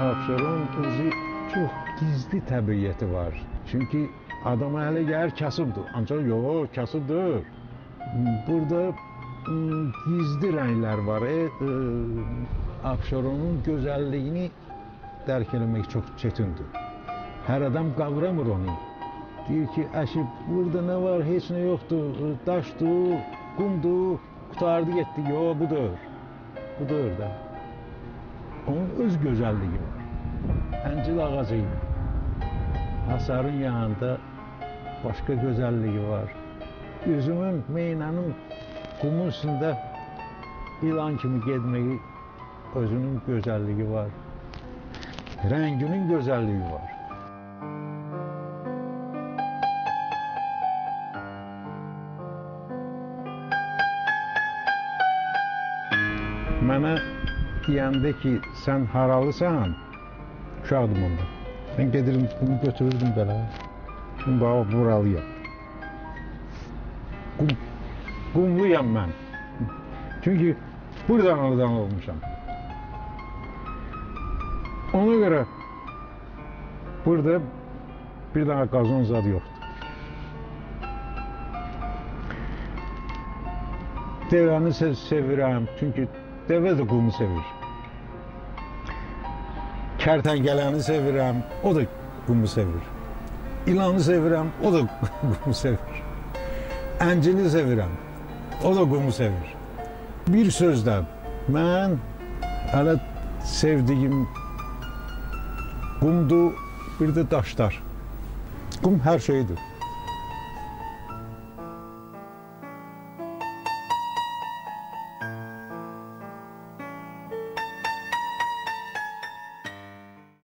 Abşeron özü çox gizli təbiəti var. Çünki adama elə gəlir kasıbdır. Ancaq yox, kasıb deyil. Burada gizli rənglər var. Abşeronun gözəlliyini dərk eləmək çox çətindir. Hər adam qavramır onu. Deyir ki, əşib, burada nə var, heç nə yoxdur, daşdır, qumdur, qutardı getdi. Yox, budur. Budur da. Onun öz gözəlliyi var. Əncil ağacı, hasarın yanında başqa gözəlliyi var. Üzümün, meynənin qumun üstündə ilan kimi getməyi özünün gözəlliyi var. Rənginin gözəlliyi var. Mənə deyəndə ki, sən haralısan, uşaqdım onda. Mən gedirim, bunu götürürdüm belə. Şimdi bax, buralıyam. Qumluyam mən. Çünki buradan olmuşam. Ona görə burada bir dənə qazon zad yoxdur. Devəni sevirəm, çünki devə də qumu sevir. Kərtəngələni sevirəm, o da qumu sevir. İlanı sevirəm, o da qumu sevir. Əncini sevirəm, o da qumu sevir. Bir sözlə, mən hələ sevdiyim qumdur, bir də daşlar. Qum hər şeydir.